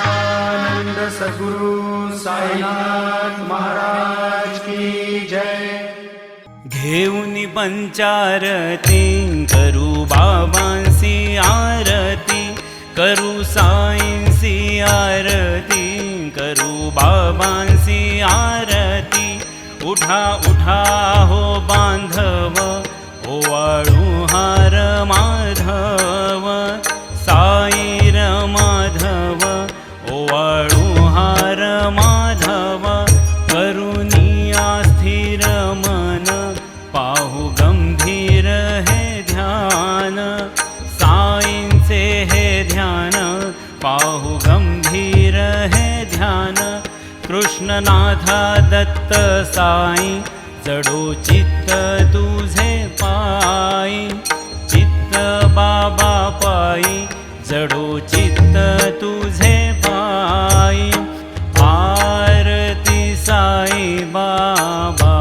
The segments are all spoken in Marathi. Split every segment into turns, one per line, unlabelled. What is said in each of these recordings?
सच्चिदानंद सद्गुरु साईनाथ महाराज की जय।
घेऊनी पंचारती करू बाबांसी आरती, करू साईंसी आरती, करू बाबांसी आरती। उठा उठा हो बांधव, ओवाळू हार माधव, साईर माधव, ओवाळू हार माधव। करुनिया स्थिर मन, पाहू गंभीर हे ध्यान, साईंचे हे ध्यान, पाहू गंभीर हे ध्यान। कृष्णनाथा दत्त साई, जडो चित्त तुझे पायी, चित्त बाबा पायी, जडो चित्त तुझे पायी। आरती साई बाबा,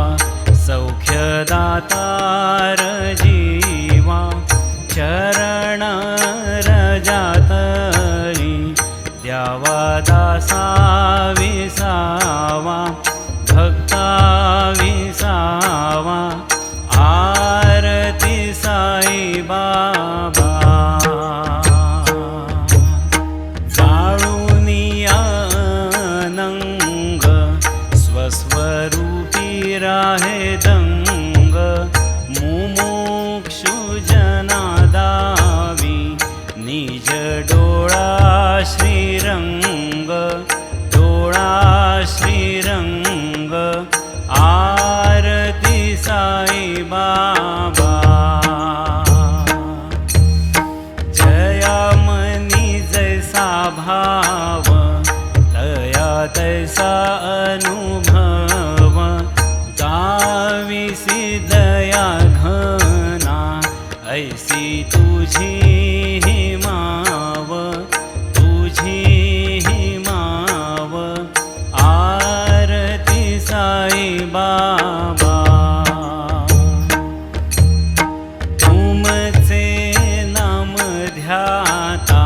सौख्यदातार जीवा, चरण रजातली, द्यावा दासा विसावा, भक्ता विसावा। आरती साई बाबा, जाळूनिया नंग, स्वस्वरूपी राहे दंग, मुमुक्षु जना दावी, निज डोळा श्रीरंग, डोळा श्रीरंग। आरती साई बाबा, जया मनी जैसा भाव, तया तैसा अनुभव, गाविसी दया घना, ऐसी तुझी ही माव, तुझी ही माव। आरती साई बाबा, तुमचे नाम ध्याता,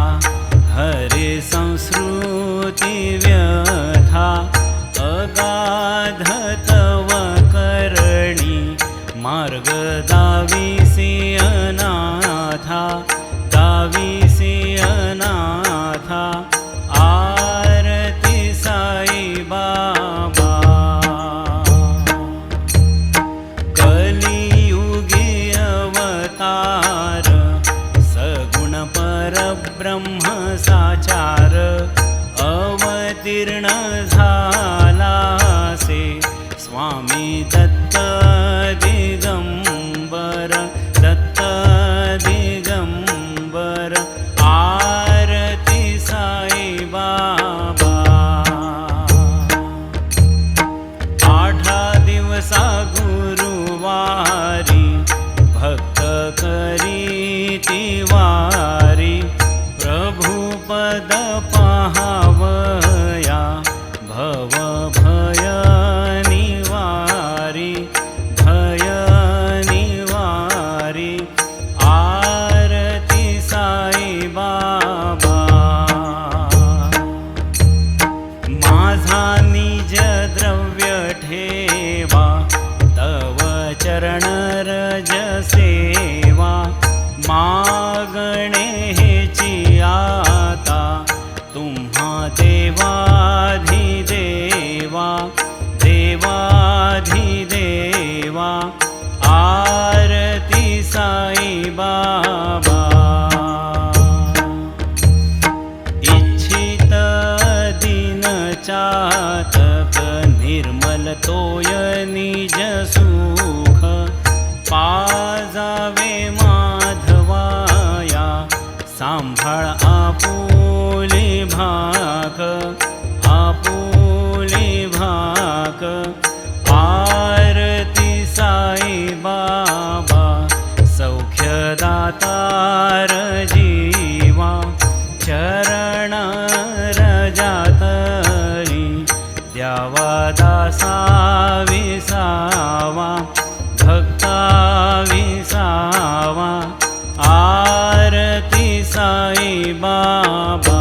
हरे संस्कृती व्यथा, अगाध तव करणी, मार्ग दाविसी अनाथा, दाविसी अनाथा। आरती साई बाबा, कलियुगी अवतार, सगुण परब्रह्म साचार, अवतीर्ण झालासे, स्वामी दत्त दिगंबर, दत्त दिगंबर। आरती साई बाबा, 8 दिवसा गुरुवारी, भक्त करीती वारी, प्रभुपद पाहावया, भव भय निवारी, भय निवारी। आरती साई बाबा, माझा निज द्रव्य ठेवा, तव चरण रज सेवा, मागणे हेची आता, तुम्हा देवाधिदेवा, देवाधिदेवा। आरती साई बाबा, इच्छित दिन चातक, निर्मल तोय निज सुख, पाजावे माधवाया, सांभाळ आपुली भाक, आपुली भाक। आरती साई बाबा, सौख्यदातार जीवा, चरण रजातली, द्यावा दासा विसावा, भक्ता विसावा। आरती साई बाबा,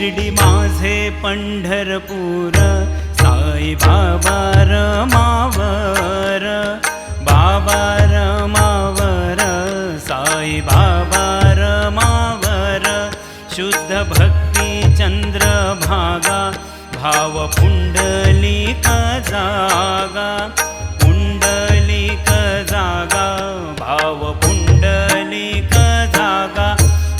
शिर्डी माझे पंढरपूर, साई बाबा रमावर, बाबा रमावर, साई बाबा रमावर. शुद्ध भक्ती चंद्रभागा, भाव पुंडलिक जागा, पुंडलिक जागा, भाव पुंडलिक जागा.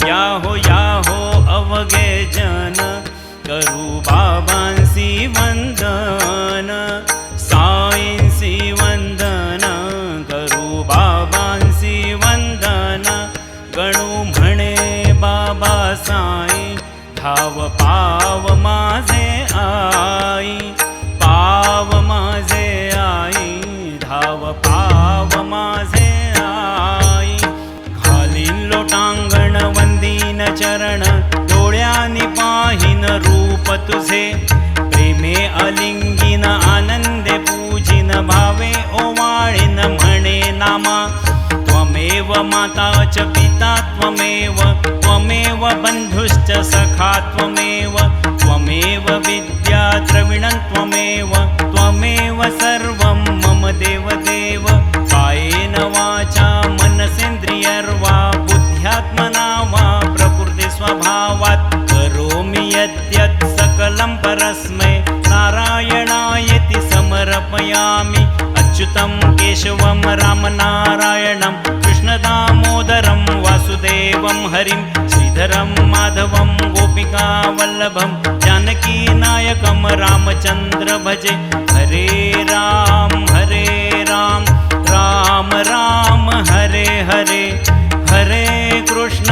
याहो याहो अवघे जन, करू बाबांसी वंदन, साईंसी वंदन, करू बाबांसी वंदन. गणू म्हणे बाबा साई, धाव पाव माझे आई, पाव माझे आई, धाव पाव माझे आई. घालीन लोटांगण वंदीन चरण, डोळ्यांनी पाहीन रूप तुझे. प्रेमे अलिंगीन आनंदे पूजिन, भावे ओवाळीन म्हणे नामा. त्वमेव माता च पिता त्वमेव, त्वमेव बन्धुश्च सखा त्वमेव, त्वमेव विद्या द्रविणं त्वमेव, त्वमेव सर्वं मम देवदेव. कायेन वाचा मनसेन्द्रियर्वा, बुद्ध्यात्मना वा प्रकृति स्वभावात्. करोमि यद्यत् सकलं परस्मै, नारायणायेति समर्पयामि. अच्युतं केशवं रामनारायणं, कृष्णदामोदरं वासुदेवं हरिं. श्रीधरं माधवं गोपिकावल्लभं, जानकीनायकं रामचन्द्र भजे. हरे राम राम राम हरे हरे, हरे कृष्ण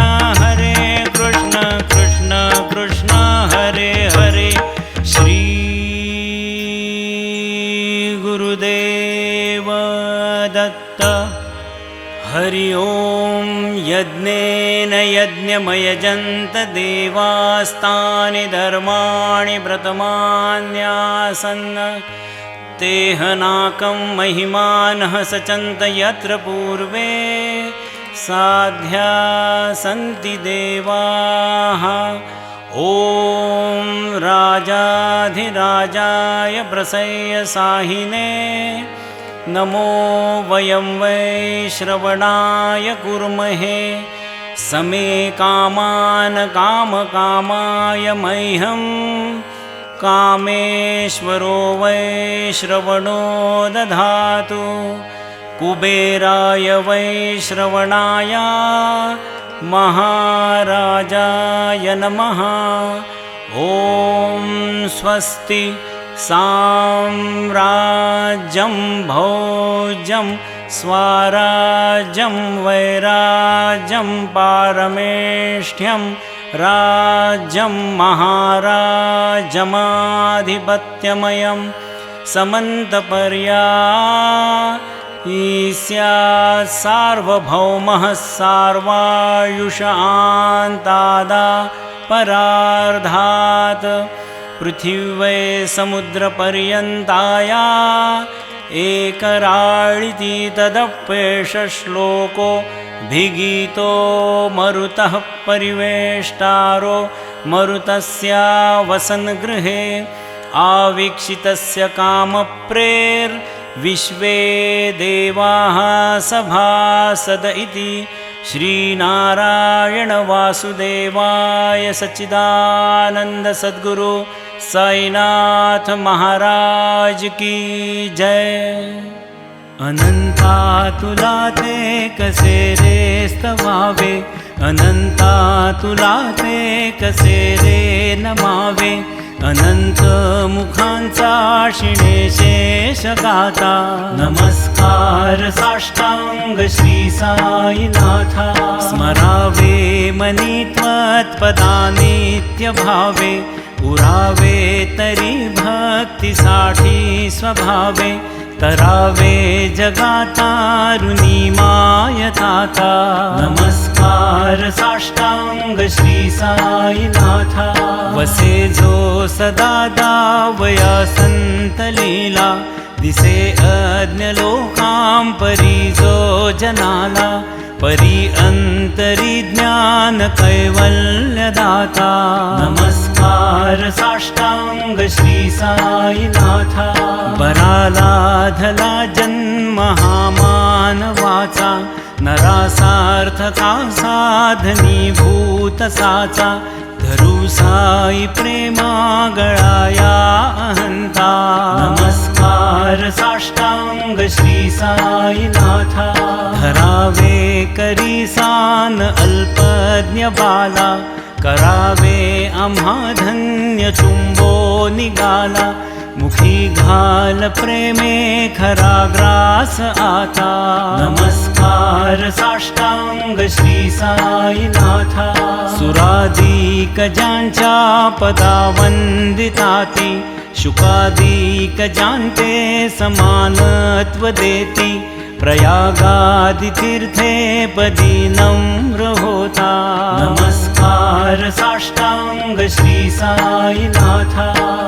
कृष्ण कृष्ण हरे हरे. श्री गुरुदेव दत्त. हरि ओम. यज्ञेन यज्ञमयजन्त देवास्तानि धर्माणि व्रतमान्यासन्. तेहनाकं महिमानः सचन्त यत्र पूर्वे, साध्या सन्ति देवाः. ॐ राजाधिराजाय प्रसय्य साहिने, नमो वयं वै श्रवणाय कुर्महे. समे कामान् कामकामाय मह्यं, कामेश्वरो वै श्रवणो दधातु. कुबेराय वै श्रवणाय, महाराजाय नमः. ॐ स्वस्ति. साम्राज्यं भोज्यं स्वराज्यं वैराज्यं पारमेष्ठ्यं राज्यं महाराजमाधिपत्यमयं समन्तपर्या ईस्यात् सार्वभौमः सार्वायुषान्तादा परार्धात्. पृथिव्यै समुद्रपर्यन्ताया एकराळिति तदप्येष श्लोको. भिगीतो मरुतः परिवेष्टारो, मरुतस्य वसन्गृहे. आवीक्षितस्य कामप्रेर्विश्वे देवाः सभासद इति. श्रीनारायण वासुदेवाय सच्चिदानंद सद्गुरु साईनाथ महाराज की जय. अनंता तुला ते कसे रे स्तवावे, अनंता तुला ते कसे रे नमावे. अनंत मुखांचा शिणे शेष गाता, नमस्कार साष्टांग श्री साईनाथा. स्मरावे मनी त्वत्पदा नित्य भावे, पुरावे तरी भक्तीसाठी स्वभावे. तरावे जगातारुणी मायताता, नमस्कार साष्टांग श्री साईनाथा. वसे जो सदा दावया संत लीला, दिसे अज्ञ लोकां परी जो जनाला. परी अंतरी ज्ञान कैवल्यदाता, नमस्कार नमस्कार साष्टांग श्री साईनाथा बरालाधला जन्म हा मानवाचा नरासार्थका साधनीभूत साचा धरू साई प्रेमा गळाया अहंता नमस्कार साष्टांग श्री साईनाथा धरावे करी सान अल्पज्ञ बाला करावे आम्हा धन्य चुंबो निघाला मुखी घाल प्रेमे खरा ग्रास आता नमस्कार साष्टांग श्री साईनाथा सुरादिक ज्यांच्या पदा वंदिताती शुकादिक ज्यांते समानत्व देती प्रयागादि तीर्थे पदी नम्र होता नमस्कार साष्टांग श्री साईनाथा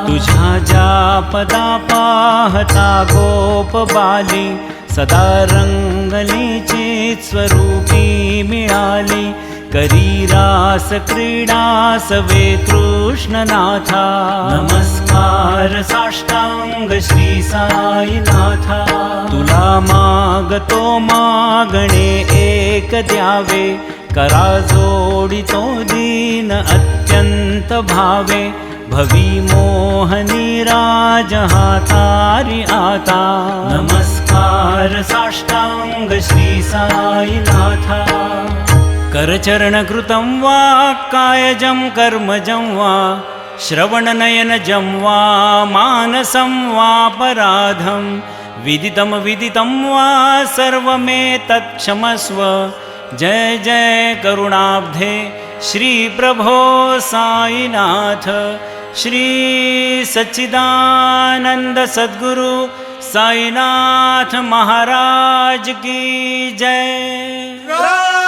तुझ्या ज्या पदा पाहता गोप बाली सदा रंगलीची स्वरूपी मिळाली करी रास क्रीडा सवे तृष्णनाथा नमस्कार साष्टांग श्री साईनाथा तुला मागतो मागणे एक द्यावे करा जोडितो दीन अत्यंत भावे भवी मोहनी राज हातारी आता नमस्कार साष्टांग श्री साईनाथा करचरणकृतं वा कायजं कर्मजं वा श्रवणनयनजं वा मानसं वापराधं विदितं वा सर्वमेतत्क्षमस्व जय जय करुणाब्धे श्री प्रभो साईनाथ श्री सच्चिदानंद सद्गुरु साईनाथ महाराज की जय।